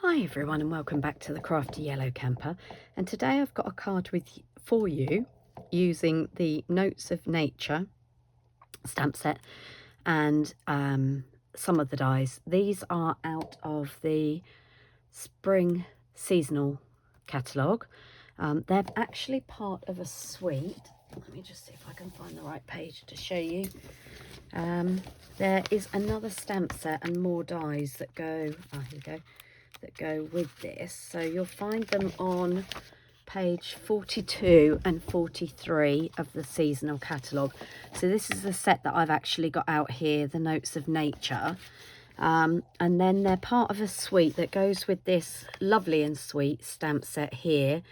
Hi everyone and welcome back to the Crafty Yellow Camper, and today I've got a card for you using the Notes of Nature stamp set and some of the dies. These are out of the spring seasonal catalogue. They're actually part of a suite. Let me just see if I can find the right page to show you. There is another stamp set and more dies that go, here we go, that go with this. So you'll find them on page 42 and 43 of the seasonal catalogue. So this is the set that I've actually got out here, the Notes of Nature. And then they're part of a suite that goes with this Lovely and Sweet stamp set here,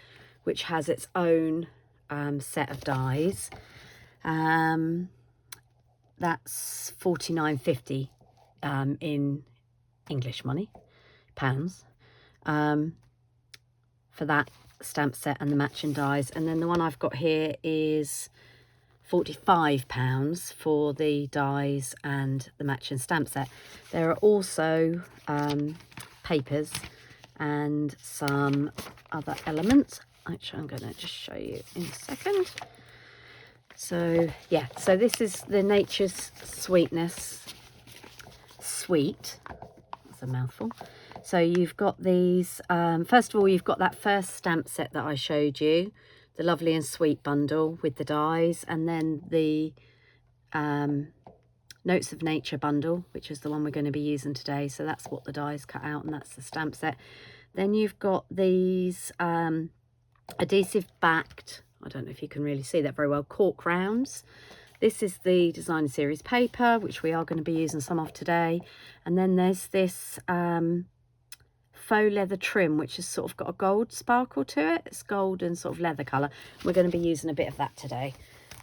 which has its own set of dies. That's $49.50 in English money, pounds, for that stamp set and the matching dies. And then the one I've got here is £45 for the dies and the matching stamp set. There are also papers and some other elements, which I'm going to just show you in a second. So yeah, so this is the Nature's Sweetness suite. That's a mouthful. So you've got these, first of all, you've got that first stamp set that I showed you, the Lovely and Sweet bundle with the dies, and then the Notes of Nature bundle, which is the one we're going to be using today. So that's what the dies cut out, and that's the stamp set. Then you've got these adhesive backed, I don't know if you can really see that very well, cork rounds. This is the designer series paper, which we are going to be using some of today. And then there's this faux leather trim, which has sort of got a gold sparkle to it. It's gold and sort of leather colour. We're going to be using a bit of that today.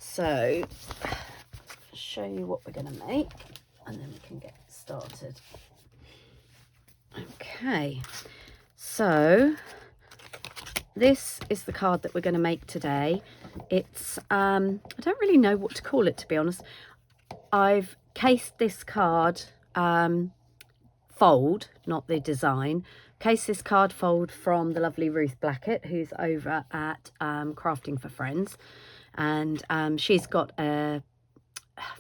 So I'll show you what we're going to make and then we can get started. Okay, so this is the card that we're going to make today. It's I don't really know what to call it, to be honest. I've cased this card fold, not the design. Cased this card fold from the lovely Ruth Blackett, who's over at Crafting for Friends, and she's got a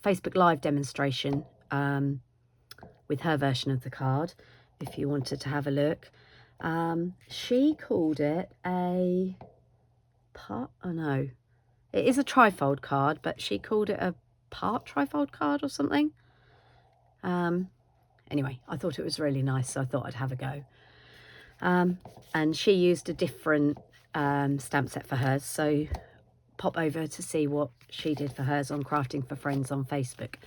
Facebook Live demonstration with her version of the card, if you wanted to have a look. She called it a part, oh no, it is a trifold card, but she called it a part trifold card or something. Anyway, I thought it was really nice, so I thought I'd have a go. And she used a different stamp set for hers, so pop over to see what she did for hers on Crafting for Friends on Facebook.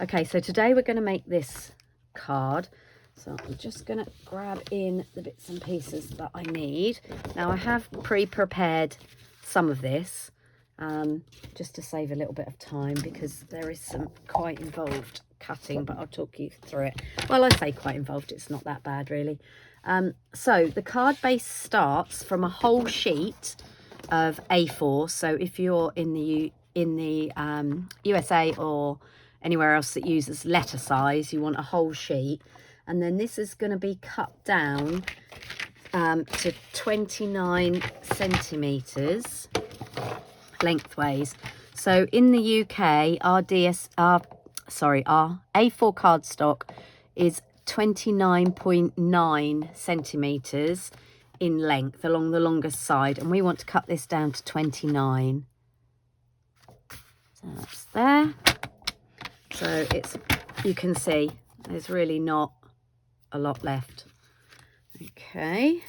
Okay, so today we're going to make this card. So I'm just going to grab in the bits and pieces that I need. Now I have pre-prepared some of this just to save a little bit of time, because there is some quite involved cutting, but I'll talk you through it. Well, I say quite involved, it's not that bad really. So the card base starts from a whole sheet of A4. So if you're in the USA or anywhere else that uses letter size, you want a whole sheet. And then this is going to be cut down to 29 centimetres lengthways. So in the UK, our A4 cardstock is 29.9 centimetres in length along the longest side, and we want to cut this down to 29. So that's there. So it's, you can see there's really not a lot left. Okay,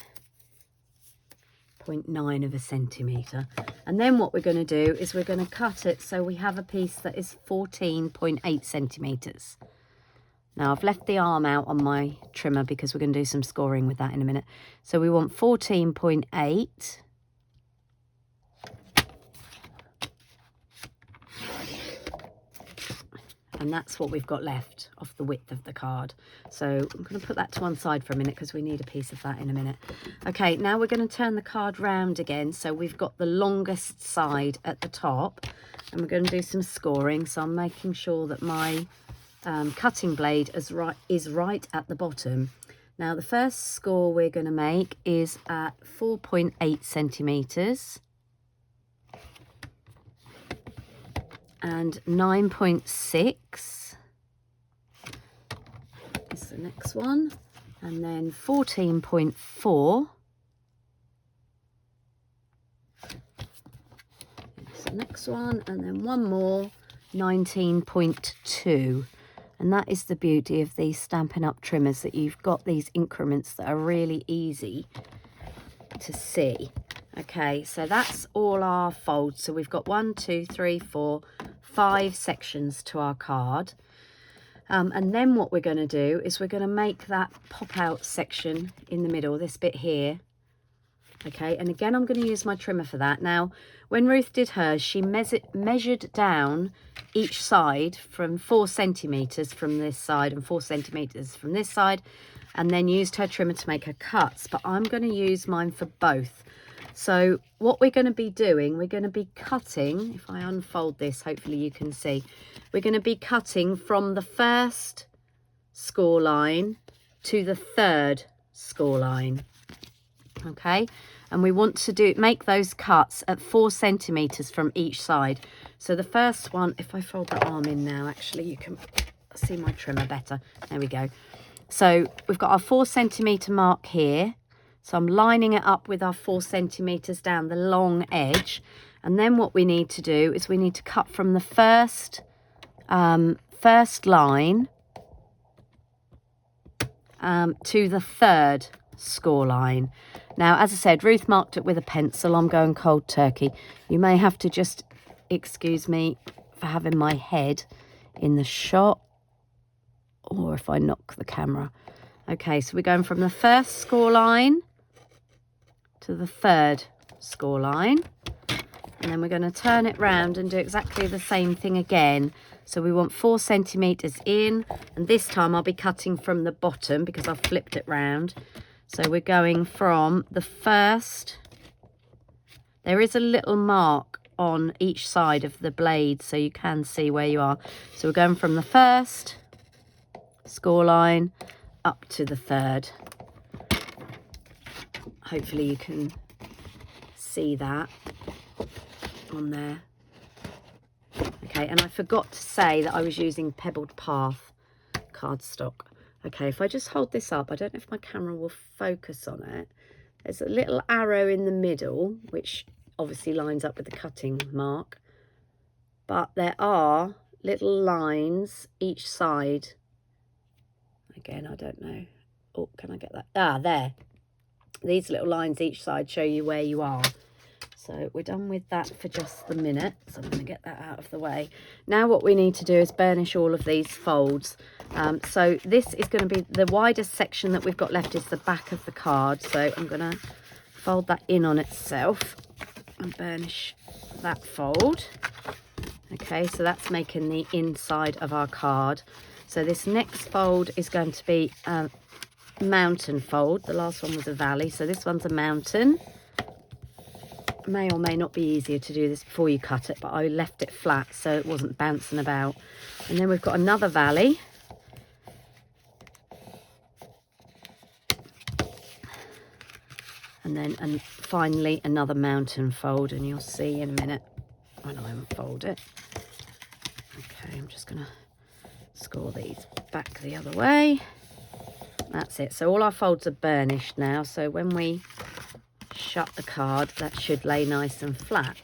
0.9 of a centimetre. And then what we're going to do is we're going to cut it so we have a piece that is 14.8 centimetres. Now I've left the arm out on my trimmer because we're going to do some scoring with that in a minute. So we want 14.8. And that's what we've got left off the width of the card. So I'm going to put that to one side for a minute because we need a piece of that in a minute. Okay, now we're going to turn the card round again. So we've got the longest side at the top, and we're going to do some scoring. So I'm making sure that my cutting blade is right at the bottom. Now the first score we're going to make is at 4.8 centimetres and 9.6 is the next one, and then 14.4 is the next one, and then one more, 19.2. And that is the beauty of these Stampin' Up! Trimmers, that you've got these increments that are really easy to see. Okay, so that's all our folds. So we've got 1, 2, 3, 4, 5 sections to our card. And then what we're going to do is we're going to make that pop out section in the middle, this bit here. Okay, and again, I'm going to use my trimmer for that. Now, when Ruth did hers, she measured down each side from 4 centimetres from this side and 4 centimetres from this side, and then used her trimmer to make her cuts. But I'm going to use mine for both. So what we're going to be doing, we're going to be cutting, if I unfold this, hopefully you can see, we're going to be cutting from the first score line to the third score line. Okay, and we want to make those cuts at 4 centimetres from each side. So the first one, if I fold the arm in now, actually you can see my trimmer better. There we go. So we've got our 4 centimetre mark here. So I'm lining it up with our 4 centimetres down the long edge. And then what we need to do is we need to cut from the first line to the third score line. Now, as I said, Ruth marked it with a pencil. I'm going cold turkey. You may have to just excuse me for having my head in the shot, or if I knock the camera. Okay, so we're going from the first score line to the third score line, and then we're going to turn it round and do exactly the same thing again. So we want 4 centimetres in, and this time I'll be cutting from the bottom because I've flipped it round. So we're going from the first, there is a little mark on each side of the blade so you can see where you are. So we're going from the first score line up to the third. Hopefully you can see that on there. Okay, and I forgot to say that I was using Pebbled Path cardstock. Okay, if I just hold this up, I don't know if my camera will focus on it. There's a little arrow in the middle, which obviously lines up with the cutting mark. But there are little lines each side. Again, I don't know. Oh, can I get that? Ah, there. These little lines each side show you where you are. So we're done with that for just the minute. So I'm going to get that out of the way. Now what we need to do is burnish all of these folds. So this is going to be the widest section that we've got left is the back of the card. So I'm going to fold that in on itself and burnish that fold. Okay, so that's making the inside of our card. So this next fold is going to be a mountain fold. The last one was a valley, so this one's a mountain. May or may not be easier to do this before you cut it, but I left it flat so it wasn't bouncing about. And then we've got another valley. And finally another mountain fold, and you'll see in a minute when I unfold it. Okay, I'm just going to score these back the other way. That's it. So all our folds are burnished now, so when we shut the card, that should lay nice and flat.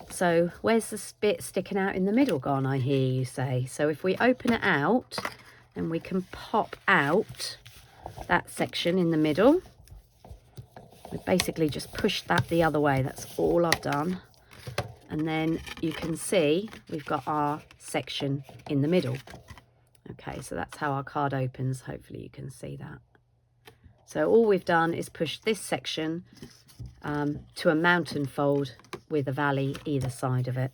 So where's the bit sticking out in the middle gone, I hear you say? So if we open it out, then we can pop out that section in the middle. We basically just push that the other way. That's all I've done. And then you can see we've got our section in the middle. Okay, so that's how our card opens. Hopefully you can see that. So all we've done is push this section to a mountain fold with a valley either side of it.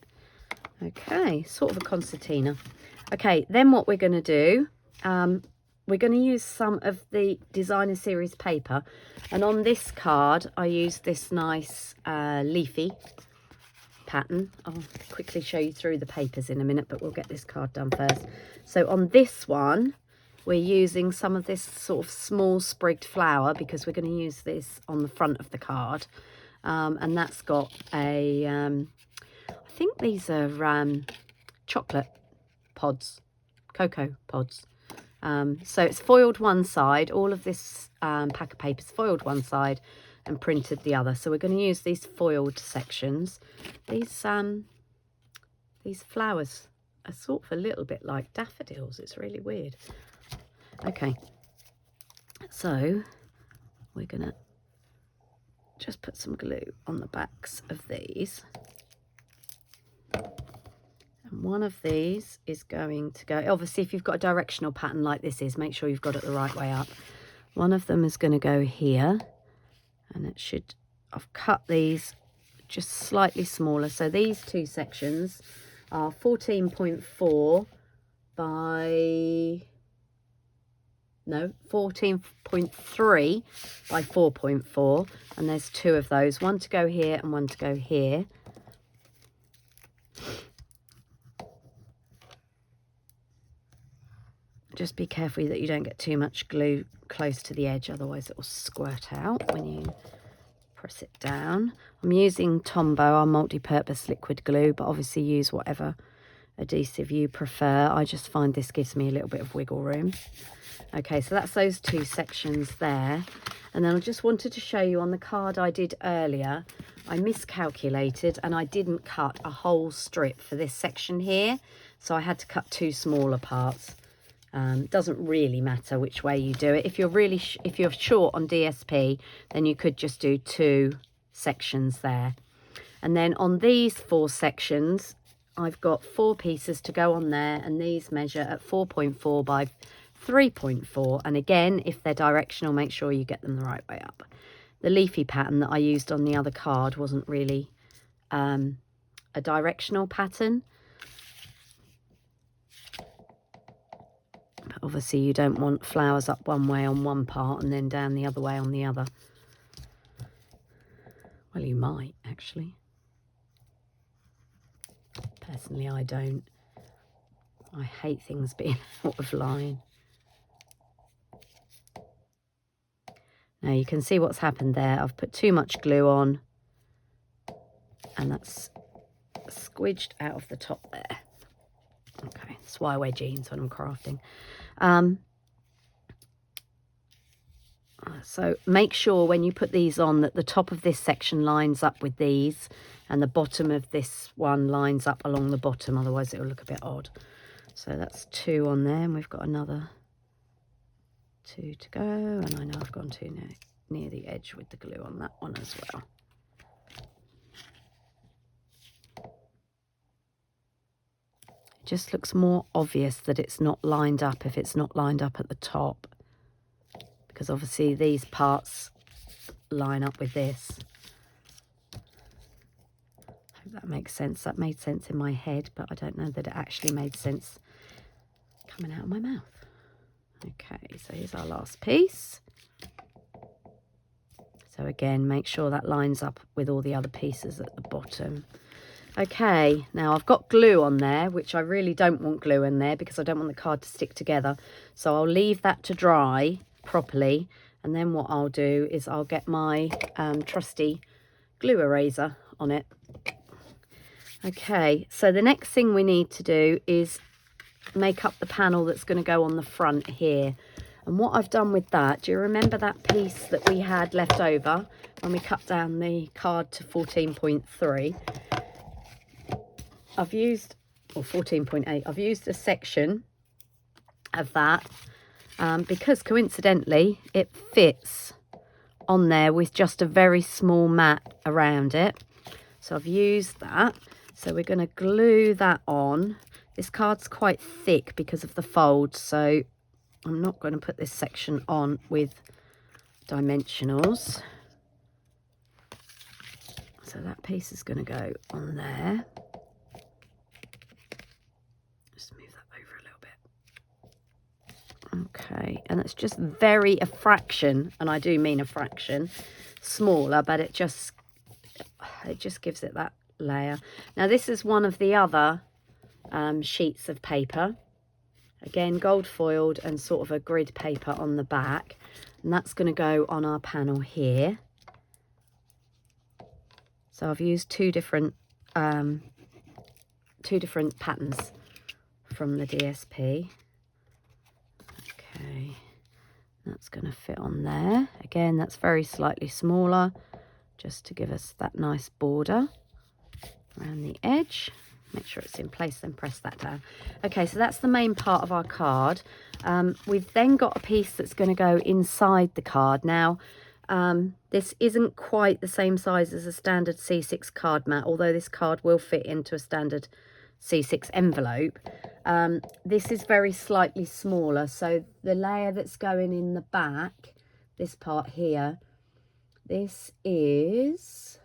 Okay, sort of a concertina. Okay, then what we're going to do, we're going to use some of the designer series paper, and on this card I used this nice leafy pattern. I'll quickly show you through the papers in a minute, but we'll get this card done first. So on this one we're using some of this sort of small sprigged flower because we're going to use this on the front of the card. And that's got a, I think these are chocolate pods, cocoa pods. So it's foiled one side, all of this pack of paper is foiled one side and printed the other. So we're going to use these foiled sections. These flowers are sort of a little bit like daffodils. It's really weird. Okay, so we're going to just put some glue on the backs of these. And one of these is going to go, obviously if you've got a directional pattern like this is, make sure you've got it the right way up. One of them is going to go here, and it should, I've cut these just slightly smaller. So these two sections are 14.4 by, no, 14.3 by 4.4, and there's two of those, one to go here and one to go here. Just be careful that you don't get too much glue close to the edge, otherwise it will squirt out when you press it down. I'm using Tombow, our multi-purpose liquid glue, but obviously use whatever adhesive you prefer. I just find this gives me a little bit of wiggle room. Okay, so that's those two sections there. And then I just wanted to show you on the card I did earlier, I miscalculated and I didn't cut a whole strip for this section here. So I had to cut two smaller parts. Doesn't really matter which way you do it. If you're really if you're short on DSP, then you could just do two sections there. And then on these four sections, I've got 4 pieces to go on there, and these measure at 4.4 by 3.4. And again, if they're directional, make sure you get them the right way up. The leafy pattern that I used on the other card wasn't really a directional pattern. But obviously you don't want flowers up one way on one part and then down the other way on the other. Well, you might actually. Personally, I don't. I hate things being out of line. Now you can see what's happened there. I've put too much glue on and that's squidged out of the top there. Okay, that's why I wear jeans when I'm crafting. So make sure when you put these on that the top of this section lines up with these and the bottom of this one lines up along the bottom, otherwise it will look a bit odd. So that's 2 on there, and we've got another 2 to go, and I know I've gone too near the edge with the glue on that one as well. It just looks more obvious that it's not lined up if it's not lined up at the top, because obviously these parts line up with this. I hope that makes sense. That made sense in my head, but I don't know that it actually made sense coming out of my mouth. Okay, so here's our last piece. So again, make sure that lines up with all the other pieces at the bottom. Okay, now I've got glue on there, which I really don't want glue in there because I don't want the card to stick together. So I'll leave that to dry properly, and then what I'll do is I'll get my trusty glue eraser on it. Okay, so the next thing we need to do is make up the panel that's going to go on the front here. And what I've done with that, do you remember that piece that we had left over when we cut down the card to 14.3? I've used, or 14.8, I've used a section of that because coincidentally it fits on there with just a very small mat around it. So I've used that. So we're going to glue that on. This card's quite thick because of the fold, so I'm not going to put this section on with dimensionals. So that piece is going to go on there. Just move that over a little bit. Okay, and it's just a fraction, and I do mean a fraction, smaller, but it just gives it that layer. Now this is one of the other sheets of paper, Again, gold foiled and sort of a grid paper on the back. And that's going to go on our panel here. So I've used two different patterns from the DSP. Okay, that's going to fit on there. Again, that's very slightly smaller, just to give us that nice border around the edge. Make sure it's in place, then press that down. Okay, so that's the main part of our card. We've then got a piece that's going to go inside the card. Now, this isn't quite the same size as a standard C6 card mat, although this card will fit into a standard C6 envelope. This is very slightly smaller, so the layer that's going in the back, this part here, this is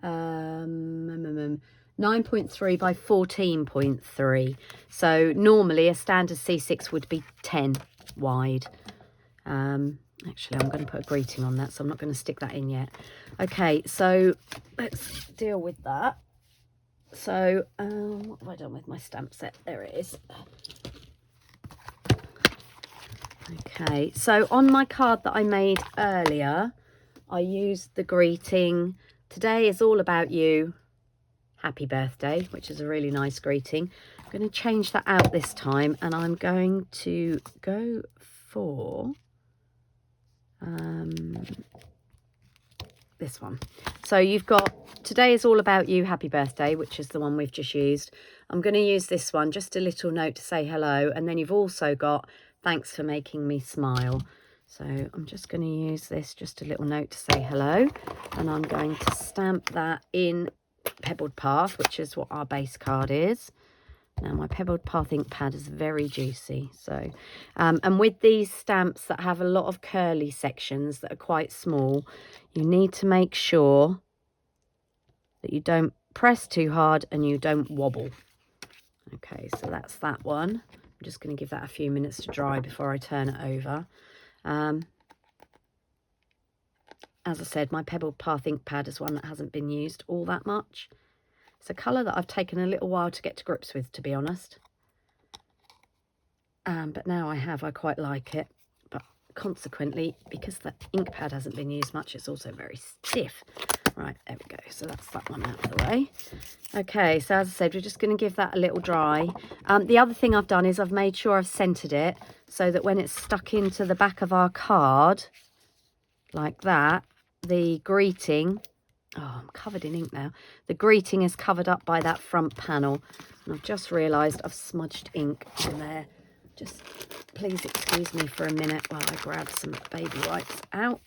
9.3 by 14.3. So normally a standard C6 would be 10 wide. Actually, I'm going to put a greeting on that, so I'm not going to stick that in yet. Okay, so let's deal with that. So what have I done with my stamp set? There it is. Okay, so on my card that I made earlier, I used the greeting, "Today is all about you, happy birthday," which is a really nice greeting. I'm going to change that out this time, and I'm going to go for this one. So you've got "Today is all about you, happy birthday," which is the one we've just used. I'm going to use this one, just a little note to say hello, and then you've also got "Thanks for making me smile." So I'm just going to use this, just a little note to say hello, and I'm going to stamp that in Pebbled Path, which is what our base card is. Now my Pebbled Path ink pad is very juicy, so and with these stamps that have a lot of curly sections that are quite small, you need to make sure that you don't press too hard and you don't wobble. Okay, so that's that one. I'm just going to give that a few minutes to dry before I turn it over. As I said, my Pebbled Path ink pad is one that hasn't been used all that much. It's a colour that I've taken a little while to get to grips with, to be honest. But now I quite like it. But consequently, because the ink pad hasn't been used much, it's also very stiff. Right, there we go. So that's that one out of the way. Okay, so as I said, we're just going to give that a little dry. The other thing I've done is I've made sure I've centred it so that when it's stuck into the back of our card, like that, the greeting... Oh, I'm covered in ink now. The greeting is covered up by that front panel. And I've just realised I've smudged ink in there. Just please excuse me for a minute while I grab some baby wipes out.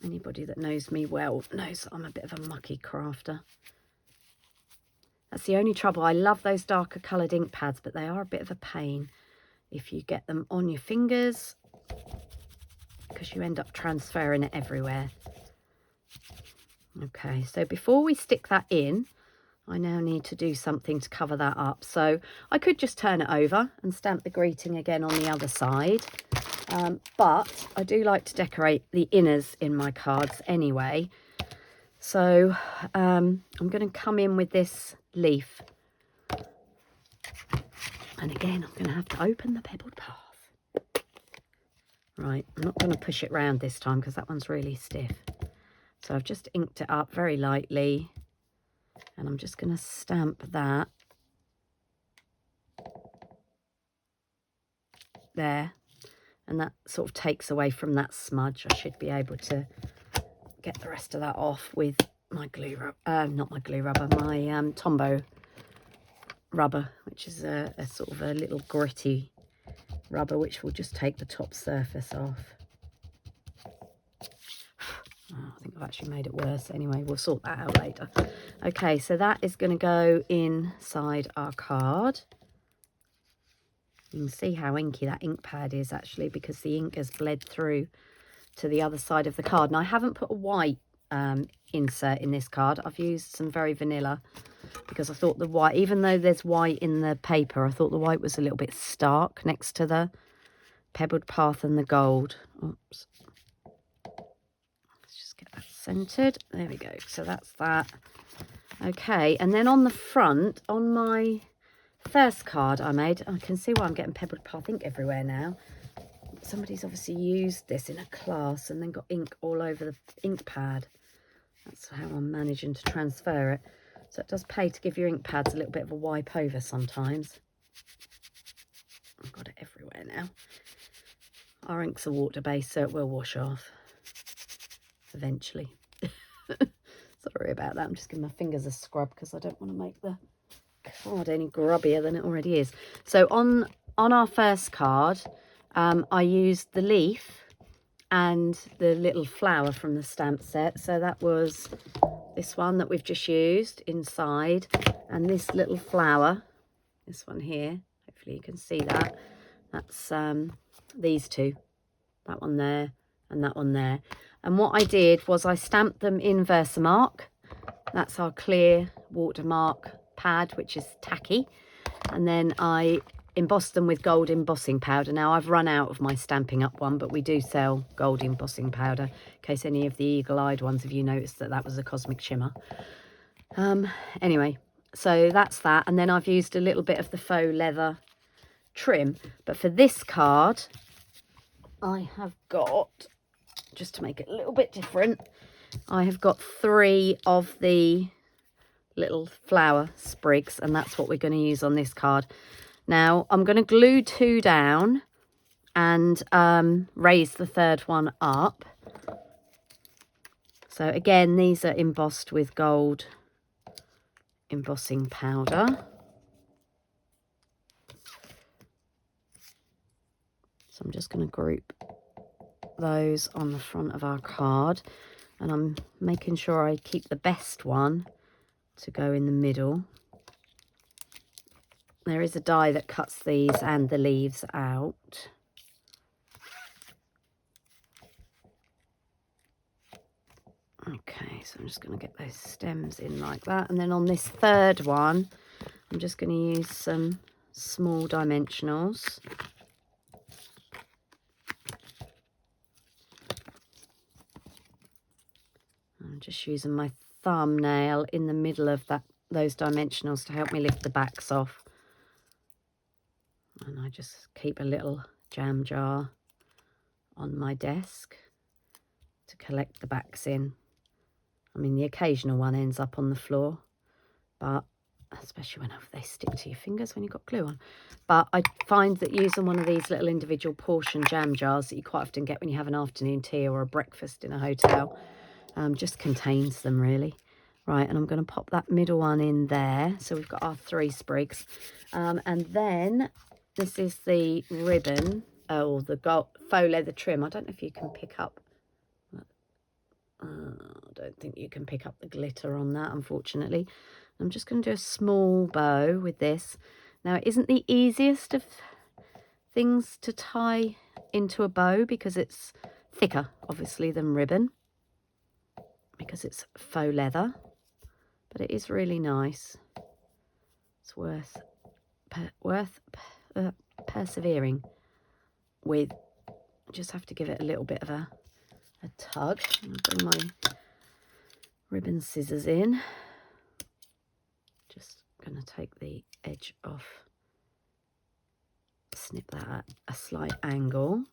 Anybody that knows me well knows that I'm a bit of a mucky crafter. That's the only trouble. I love those darker coloured ink pads, but they are a bit of a pain if you get them on your fingers, because you end up transferring it everywhere. Okay, so before we stick that in, I now need to do something to cover that up. So I could just turn it over and stamp the greeting again on the other side. But I do like to decorate the inners in my cards anyway. So I'm going to come in with this leaf. And again, I'm going to have to open the Pebbled Path. Right, I'm not going to push it round this time because that one's really stiff. So I've just inked it up very lightly, and I'm just going to stamp that there, and that sort of takes away from that smudge. I should be able to get the rest of that off with my glue rubber, not my glue rubber, my Tombow rubber, which is a sort of a little gritty rubber, which will just take the top surface off. Oh, I think I've actually made it worse. Anyway, we'll sort that out later. Okay, so that is going to go inside our card. You can see how inky that ink pad is actually, because the ink has bled through to the other side of the card. And I haven't put a white insert in this card. I've used some very vanilla because I thought the white, even though there's white in the paper, I thought the white was a little bit stark next to the Pebbled Path and the gold. Oops. Get that centered. There we go. So that's that. Okay, and then on the front, on my first card I made, I can see why I'm getting pebbled ink everywhere now. Somebody's obviously used this in a class and then got ink all over the ink pad. That's how I'm managing to transfer it. So it does pay to give your ink pads a little bit of a wipe over sometimes. I've got it everywhere now. Our ink's a water-based, so it will wash off eventually. Sorry about that. I'm just giving my fingers a scrub because I don't want to make the card any grubbier than it already is. So on our first card, I used the leaf and the little flower from the stamp set. So that was this one that we've just used inside, and this little flower, this one here. Hopefully you can see that. That's these two, that one there and that one there. And what I did was I stamped them in Versamark. That's our clear watermark pad, which is tacky. And then I embossed them with gold embossing powder. Now I've run out of my Stampin' Up one, but we do sell gold embossing powder in case any of the eagle-eyed ones of you noticed that was a cosmic shimmer. Anyway, so that's that. And then I've used a little bit of the faux leather trim. But for this card, I have got, just to make it a little bit different, I have got 3 of the little flower sprigs, and that's what we're going to use on this card. Now I'm going to glue 2 down and raise the 3rd one up. So again, these are embossed with gold embossing powder. So I'm just going to group those on the front of our card, and I'm making sure I keep the best one to go in the middle. There is a die that cuts these and the leaves out. Okay, so I'm just going to get those stems in like that. And then on this 3rd one, I'm just going to use some small dimensionals. I'm just using my thumbnail in the middle of those dimensionals to help me lift the backs off. And I just keep a little jam jar on my desk to collect the backs in. I mean, the occasional one ends up on the floor, but especially whenever they stick to your fingers when you've got glue on. But I find that using one of these little individual portion jam jars that you quite often get when you have an afternoon tea or a breakfast in a hotel, just contains them really. Right, and I'm going to pop that middle one in there. So we've got our 3 sprigs. And then this is the ribbon, or the gold faux leather trim. I don't know if you can pick up. I don't think you can pick up the glitter on that, unfortunately. I'm just going to do a small bow with this. Now, it isn't the easiest of things to tie into a bow because it's thicker, obviously, than ribbon, because it's faux leather, but it is really nice. It's worth persevering with. Just have to give it a little bit of a tug. I'll bring my ribbon scissors in. Just going to take the edge off, snip that at a slight angle.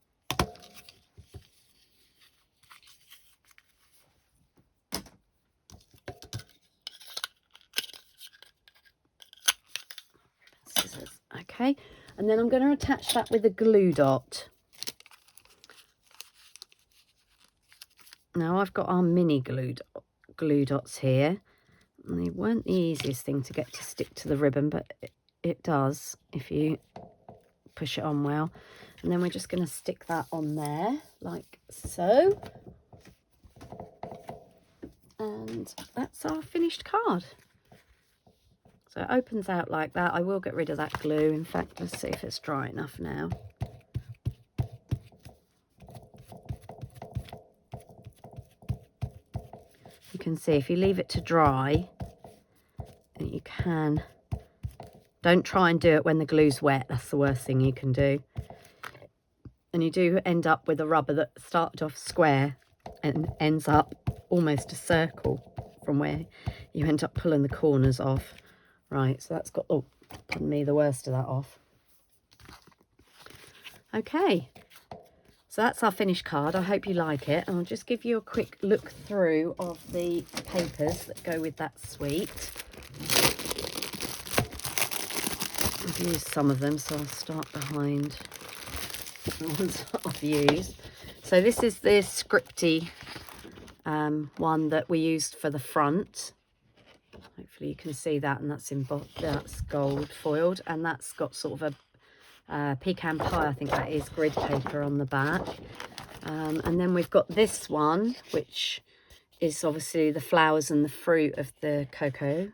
Scissors. Okay, and then I'm going to attach that with a glue dot. Now I've got our mini glue dots here, and they weren't the easiest thing to get to stick to the ribbon, but it does if you push it on well. And then we're just going to stick that on there like so, and that's our finished card. So it opens out like that. I will get rid of that glue. In fact, let's see if it's dry enough now. You can see if you leave it to dry, and you can, don't try and do it when the glue's wet. That's the worst thing you can do. And you do end up with a rubber that started off square and ends up almost a circle from where you end up pulling the corners off. Right, so that's got, oh, pardon me, the worst of that off. Okay, so that's our finished card. I hope you like it. And I'll just give you a quick look through of the papers that go with that suite. I've used some of them, so I'll start behind the ones I've used. So this is the scripty one that we used for the front. Hopefully you can see that, and that's gold foiled, and that's got sort of a pecan pie, I think that is, grid paper on the back. And then we've got this one, which is obviously the flowers and the fruit of the cocoa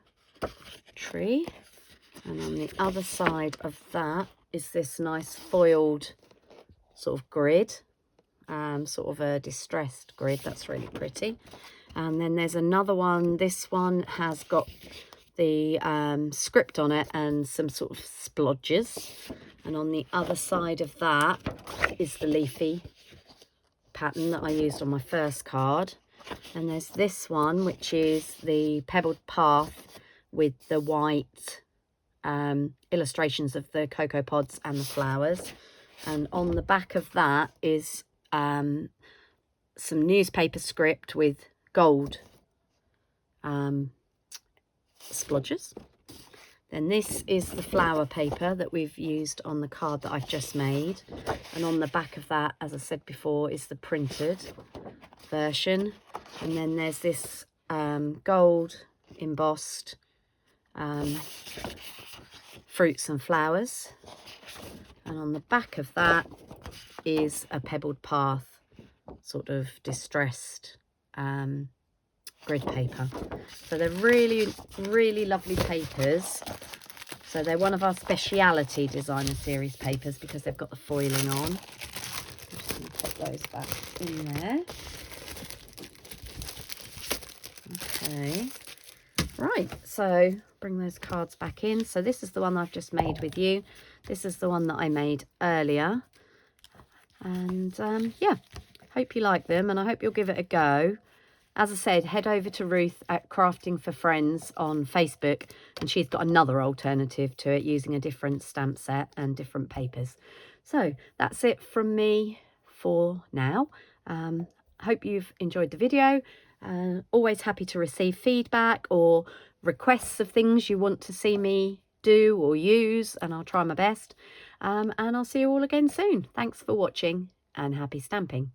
tree. And on the other side of that is this nice foiled sort of grid, sort of a distressed grid. That's really pretty. And then there's another one. This one has got the script on it and some sort of splodges. And on the other side of that is the leafy pattern that I used on my first card. And there's this one, which is the pebbled path with the white illustrations of the cocoa pods and the flowers. And on the back of that is some newspaper script with gold splodges. Then this is the flower paper that we've used on the card that I've just made. And on the back of that, as I said before, is the printed version. And then there's this gold embossed fruits and flowers. And on the back of that is a pebbled path, sort of distressed grid paper. So they're really, really lovely papers. So they're one of our speciality designer series papers because they've got the foiling on. I'm just going to put those back in there. Okay. Right, so bring those cards back in. So this is the one I've just made with you. This is the one that I made earlier. And yeah, hope you like them, and I hope you'll give it a go. As I said, head over to Ruth at Crafting for Friends on Facebook, and she's got another alternative to it using a different stamp set and different papers. So that's it from me for now. Hope you've enjoyed the video. Always happy to receive feedback or requests of things you want to see me do or use, and I'll try my best. And I'll see you all again soon. Thanks for watching, and happy stamping.